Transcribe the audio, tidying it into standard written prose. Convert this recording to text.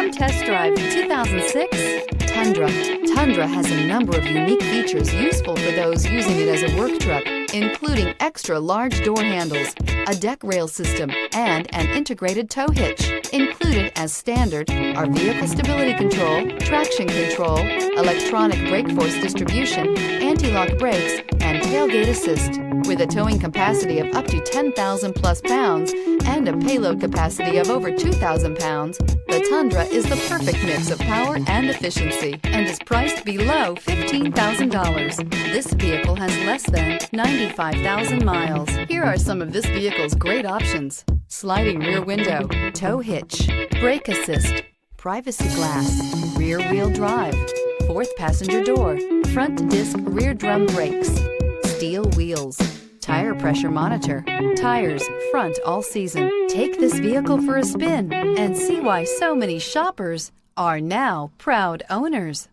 Come test drive the 2006 Tundra. Tundra has a number of unique features useful for those using it as a work truck, including extra large door handles, a deck rail system, and an integrated tow hitch. Included as standard are vehicle stability control, traction control, electronic brake force distribution, anti-lock brakes, and tailgate assist. With a towing capacity of up to 10,000 plus pounds and a payload capacity of over 2,000 pounds, the Tundra is the perfect mix of power and efficiency and is priced below $15,000. This vehicle has less than 95,000 miles. Here are some of this vehicle's great options: sliding rear window, tow hitch, brake assist, privacy glass, rear wheel drive, fourth passenger door, front disc rear drum brakes, steel wheels, tire pressure monitor, tires front all season. Take this vehicle for a spin and see why so many shoppers are now proud owners.